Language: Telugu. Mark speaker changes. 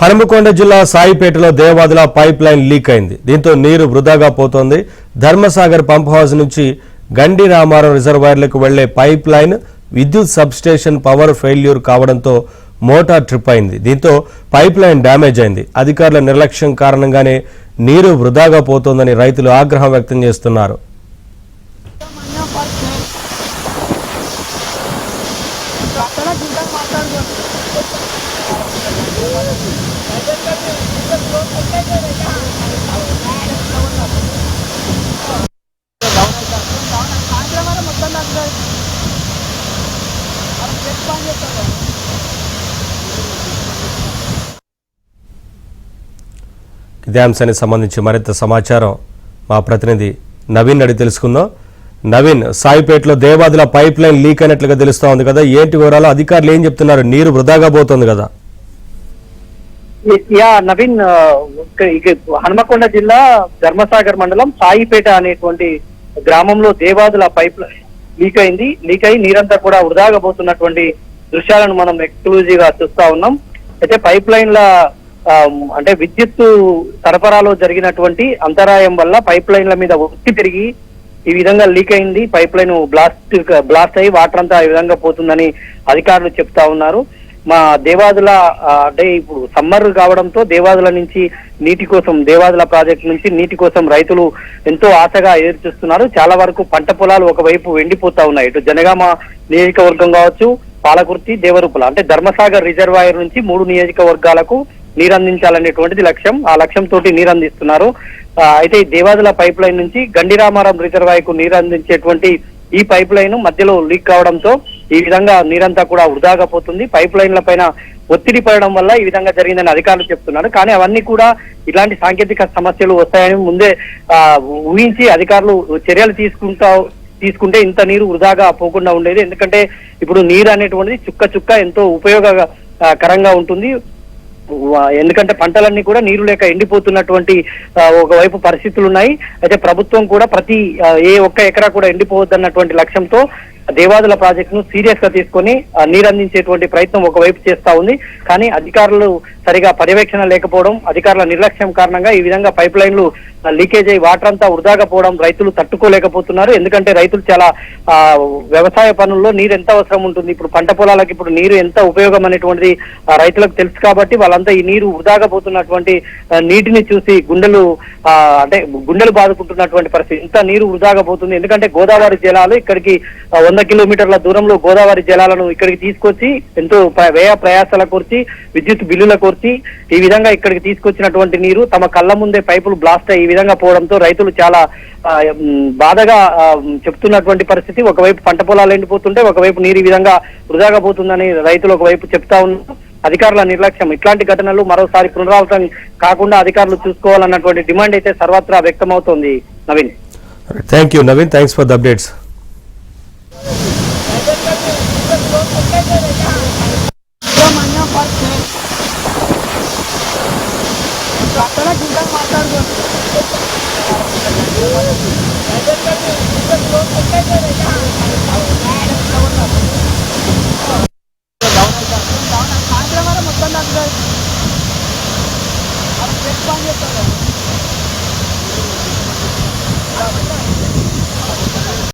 Speaker 1: హనుమకొండ జిల్లా సాయిపేటలో దేవాదుల పైప్ లైన్ లీక్ అయింది. దీంతో నీరు వృధాగా పోతోంది. ధర్మసాగర్ పంప్ హౌస్ నుంచి గండి రామారం రిజర్వాయర్లకు వెళ్లే పైప్ లైన్ విద్యుత్ సబ్స్టేషన్ పవర్ ఫెయిల్యూర్ కావడంతో మోటార్ ట్రిప్ అయింది. దీంతో పైప్ లైన్ డ్యామేజ్ అయింది. అధికారుల నిర్లక్ష్యం కారణంగానే నీరు వృధాగా పోతోందని రైతులు ఆగ్రహం వ్యక్తం చేస్తున్నారు. ఇదే అంశానికి సంబంధించి మరింత సమాచారం మా ప్రతినిధి నవీన్ అడిగి తెలుసుకుందాం. నవీన్, సాయిపేటలో దేవాదుల పైప్ లైన్ లీక్ అయినట్లుగా తెలుస్తా ఉంది కదా, ఏంటి వివరాలు? అధికారులు ఏం చెప్తున్నారు? నీరు వృధాగా పోతుంది కదా?
Speaker 2: నవీన్, హనుమకొండ జిల్లా ధర్మసాగర్ మండలం సాయిపేట అనేటువంటి గ్రామంలో దేవాదుల పైప్ లైన్ లీక్ అయి నీరంతా కూడా వృధాగా పోతున్నటువంటి దృశ్యాలను మనం ఎక్స్క్లూజివ్ గా చూస్తా ఉన్నాం. అయితే పైప్ లైన్ల అంటే విద్యుత్ సరఫరాలో జరిగినటువంటి అంతరాయం వల్ల పైప్ లైన్ల మీద ఒత్తి పెరిగి ఈ విధంగా లీక్ అయింది. పైప్ లైన్ బ్లాస్ట్ అయ్యి వాటర్ అంతా ఈ విధంగా పోతుందని అధికారులు చెప్తా ఉన్నారు. మా దేవాదుల అంటే ఇప్పుడు సమ్మర్ కావడంతో దేవాదుల నుంచి నీటి కోసం, దేవాదుల ప్రాజెక్టు నుంచి నీటి కోసం రైతులు ఎంతో ఆశగా ఎదురు చూస్తున్నారు. చాలా వరకు పంట పొలాలు ఒకవైపు ఎండిపోతా ఉన్నాయి. ఇటు జనగామ నియోజకవర్గం కావచ్చు, పాలకుర్తి, దేవరూపల అంటే ధర్మసాగర్ రిజర్వాయర్ నుంచి 3 నియోజకవర్గాలకు నీరందించాలనేటువంటిది లక్ష్యం. ఆ లక్ష్యంతో నీరందిస్తున్నారు. అయితే ఈ దేవాదుల పైప్ లైన్ నుంచి గండిరామారం రిజర్వాయర్ కు నీరందించేటువంటి ఈ పైప్ లైన్ మధ్యలో లీక్ కావడంతో ఈ విధంగా నీరంతా కూడా వృధాగా పోతుంది. పైప్ లైన్ల పైన ఒత్తిడి పడడం వల్ల ఈ విధంగా జరిగిందని అధికారులు చెప్తున్నారు. కానీ అవన్నీ కూడా ఇలాంటి సాంకేతిక సమస్యలు వస్తాయని ముందే ఊహించి అధికారులు చర్యలు తీసుకుంటే ఇంత నీరు వృధాగా పోకుండా ఉండేది. ఎందుకంటే ఇప్పుడు నీరు అనేటువంటిది చుక్క చుక్క ఎంతో ఉపయోగకరంగా ఉంటుంది. ఎందుకంటే పంటలన్నీ కూడా నీరు లేక ఎండిపోతున్నటువంటి ఒకవైపు పరిస్థితులు ఉన్నాయి. అయితే ప్రభుత్వం కూడా ప్రతి ఏ ఒక్క ఎకరా కూడా ఎండిపోవద్దన్నటువంటి లక్ష్యంతో దేవాదుల ప్రాజెక్ట్ ను సీరియస్ గా తీసుకొని నీరందించేటువంటి ప్రయత్నం ఒకవైపు చేస్తా ఉంది. కానీ అధికారులు సరిగా పర్యవేక్షణ లేకపోవడం, అధికారుల నిర్లక్ష్యం కారణంగా ఈ విధంగా పైప్ లైన్లు లీకేజ్ అయ్యి వాటర్ అంతా వృధాగా పోవడం రైతులు తట్టుకోలేకపోతున్నారు. ఎందుకంటే రైతులు చాలా వ్యవసాయ పనుల్లో నీరు ఎంత అవసరం ఉంటుంది, ఇప్పుడు పంట పొలాలకు ఇప్పుడు నీరు ఎంత ఉపయోగం అనేటువంటిది రైతులకు తెలుసు. కాబట్టి వాళ్ళంతా ఈ నీరు వృధాగా పోతున్నటువంటి నీటిని చూసి గుండెలు బాదుకుంటున్నటువంటి పరిస్థితి. ఇంత నీరు వృధాగా పోతుంది. ఎందుకంటే గోదావరి జలాలు ఇక్కడికి 100 కిలోమీటర్ల దూరంలో గోదావరి జలాలను ఇక్కడికి తీసుకొచ్చి ఎంతో వ్యయ ప్రయాసాల కోర్చి, విద్యుత్ బిల్లుల కోర్చి ఈ విధంగా ఇక్కడికి తీసుకొచ్చినటువంటి నీరు తమ కళ్ళ ముందే పైపులు బ్లాస్ట్ అయ్యి ఈ విధంగా పోవడంతో రైతులు చాలా బాధగా చెప్తున్నటువంటి పరిస్థితి. ఒకవైపు పంట పొలాలు ఎండిపోతుంటే ఒకవైపు నీరు ఈ విధంగా వృధాగా పోతుందని రైతులు ఒకవైపు చెప్తా ఉన్నారు. అధికారుల నిర్లక్ష్యం, ఇట్లాంటి ఘటనలు మరోసారి పునరావృతం కాకుండా అధికారులు చూసుకోవాలన్నటువంటి డిమాండ్ అయితే సర్వత్రా వ్యక్తమవుతోంది. Naveen,
Speaker 1: thank you Naveen, thanks for the updates.